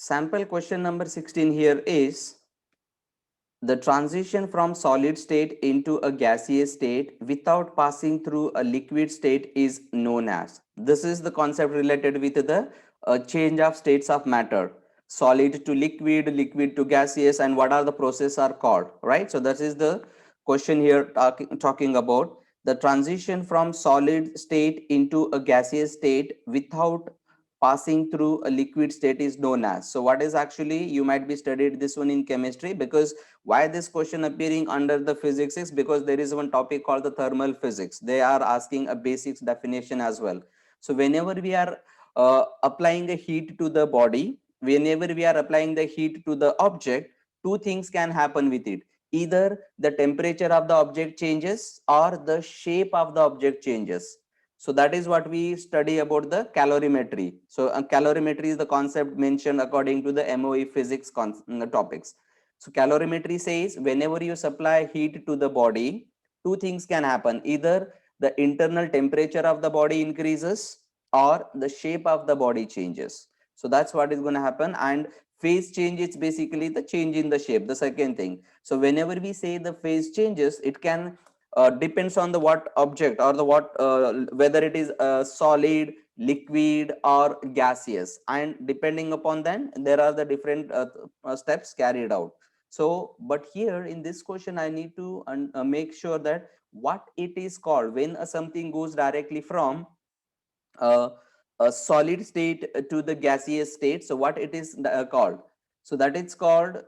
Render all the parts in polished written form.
Sample question number 16 here is the transition from solid state into a gaseous state without passing through a liquid state is known as. This is the concept related with the change of states of matter, solid to liquid, liquid to gaseous, and what are the process are called, right? So that is the question here talking about the transition from solid state into a gaseous state without passing through a liquid state is known as. So what is actually, you might be studied this one in chemistry, because why this question appearing under the physics is because there is one topic called the thermal physics. They are asking a basics definition as well. So whenever we are applying a heat to the body, whenever we are applying the heat to the object, two things can happen with it. Either the temperature of the object changes or the shape of the object changes. So that is what we study about the calorimetry. So calorimetry is the concept mentioned according to the MOE physics topics. So calorimetry says whenever you supply heat to the body, two things can happen. Either the internal temperature of the body increases or the shape of the body changes. So that's what is going to happen. And phase change is basically the change in the shape, the second thing. So whenever we say the phase changes, it can depends on the what object or the what whether it is solid, liquid or gaseous, and depending upon that there are the different steps carried out. So but here in this question I need to make sure that what it is called when something goes directly from uh, a solid state to the gaseous state. So what it is called? So that is called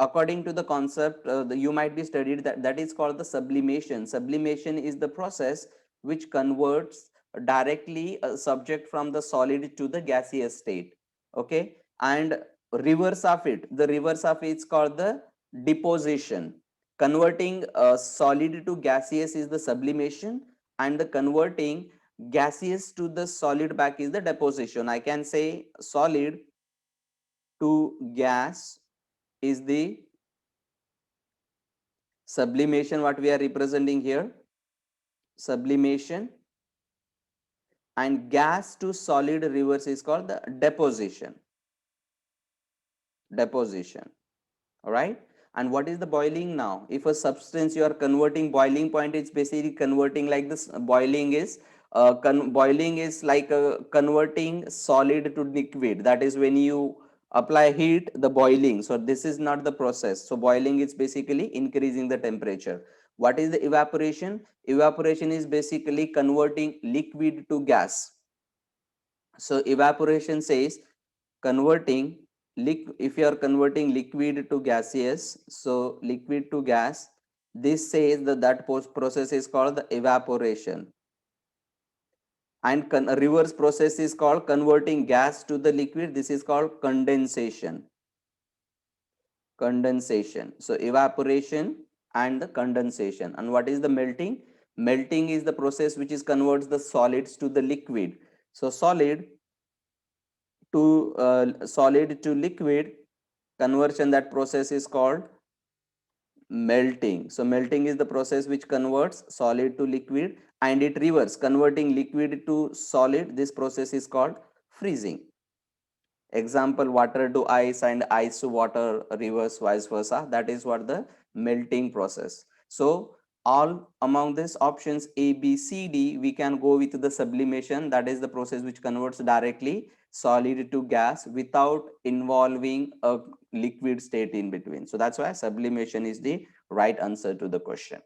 according to the concept you might be studied, that is called the sublimation. Sublimation is the process which converts directly a subject from the solid to the gaseous state. Okay, and reverse of it, the reverse of it is called the deposition. Converting solid to gaseous is the sublimation, and the converting gaseous to the solid back is the deposition. I can say solid to gas is the sublimation, what we are representing here, sublimation, and gas to solid reverse is called the deposition. Deposition. All right. And what is the boiling now? If a substance you are converting, boiling point is basically converting like this. Boiling is like converting solid to liquid. That is when you apply heat, the boiling. So this is not the process. So boiling is basically increasing the temperature. What is the evaporation? Evaporation is basically converting liquid to gas. So evaporation says converting if you are converting liquid to gaseous, so liquid to gas, this says that process is called the evaporation. And reverse process is called converting gas to the liquid. This is called condensation. Condensation. So evaporation and the condensation. And what is the melting? Melting is the process which is converts the solids to the liquid. So solid to liquid conversion, that process is called melting. So melting is the process which converts solid to liquid, and it reverse converting liquid to solid. This process is called freezing. Example, water to ice and ice to water, reverse, vice versa. That is what the melting process. So all among these options A, B, C, D, we can go with the sublimation. That is the process which converts directly solid to gas without involving a liquid state in between. So that's why sublimation is the right answer to the question.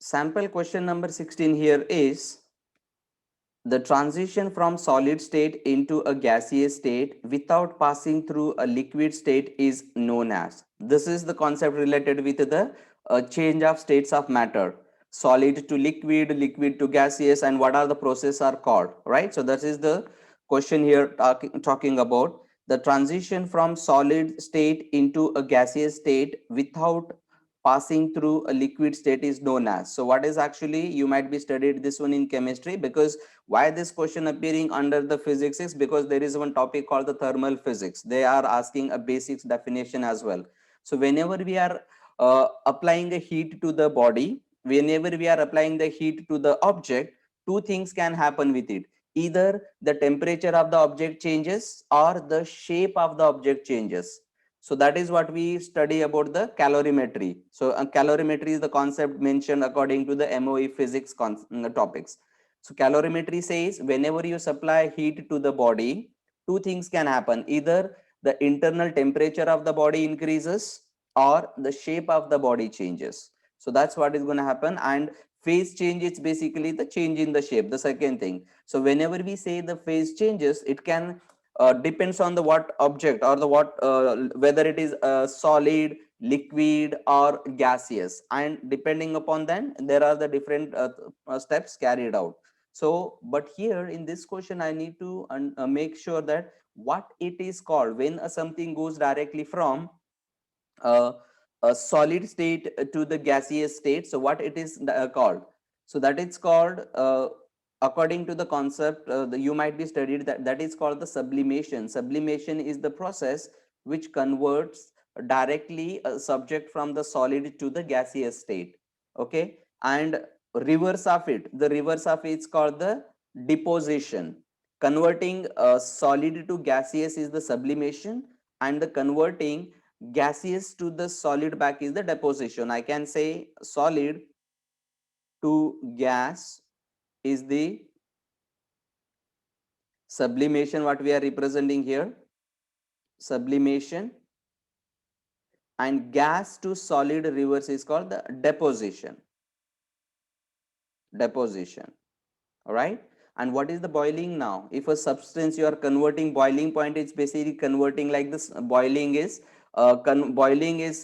Sample question number 16 here is the transition from solid state into a gaseous state without passing through a liquid state is known as. This is the concept related with the change of states of matter, solid to liquid, liquid to gaseous, and what are the process are called, right? So that is the question here talking about the transition from solid state into a gaseous state without passing through a liquid state is known as. So what is actually, you might be studied this one in chemistry, because why this question appearing under the physics is because there is one topic called the thermal physics. They are asking a basics definition as well. So whenever we are applying a heat to the body, whenever we are applying the heat to the object, two things can happen with it. Either the temperature of the object changes or the shape of the object changes. So that is what we study about the calorimetry. So calorimetry is the concept mentioned according to the MOE physics topics. So calorimetry says whenever you supply heat to the body, two things can happen. Either the internal temperature of the body increases or the shape of the body changes. So that's what is going to happen. And phase change is basically the change in the shape, the second thing. So whenever we say the phase changes, it can depends on the what object or the what whether it is solid, liquid or gaseous, and depending upon that there are the different steps carried out. So but here in this question I need to make sure that what it is called when something goes directly from uh, a solid state to the gaseous state. So what it is called? So that is called according to the concept you might be studied, that is called the sublimation. Sublimation is the process which converts directly a subject from the solid to the gaseous state. Okay, and reverse of it, the reverse of it is called the deposition. Converting solid to gaseous is the sublimation, and the converting gaseous to the solid back is the deposition. I can say solid to gas is the sublimation, what we are representing here, sublimation, and gas to solid reverse is called the deposition. Deposition. All right. And what is the boiling now? If a substance you are converting, boiling point is basically converting like this. Boiling is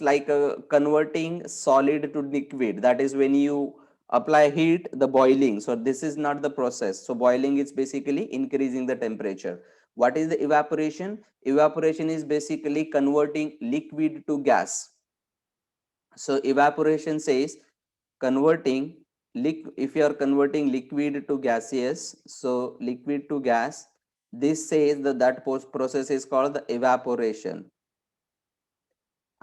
like converting solid to liquid. That is when you apply heat, the boiling. So this is not the process. So boiling is basically increasing the temperature. What is the evaporation? Evaporation is basically converting liquid to gas. So evaporation says converting if you are converting liquid to gaseous, so liquid to gas, this says that process is called the evaporation.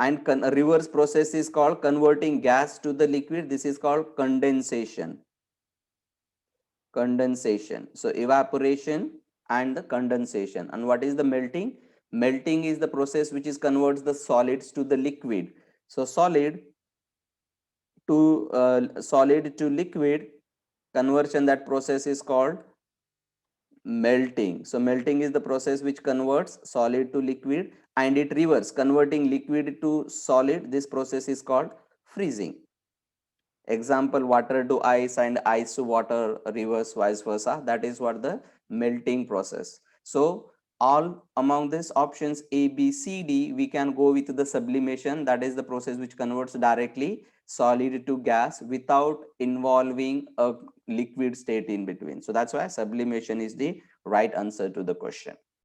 And reverse process is called converting gas to the liquid, this is called condensation. Condensation. So evaporation and the condensation. And what is the melting? Melting is the process which is converts the solids to the liquid. So solid to liquid conversion, that process is called melting. So melting is the process which converts solid to liquid, and it reverse converting liquid to solid, this process is called freezing. Example, water to ice and ice to water, reverse, vice versa. That is what the melting process. So all among these options A, B, C, D, we can go with the sublimation. That is the process which converts directly solid to gas without involving a liquid state in between. So that's why sublimation is the right answer to the question.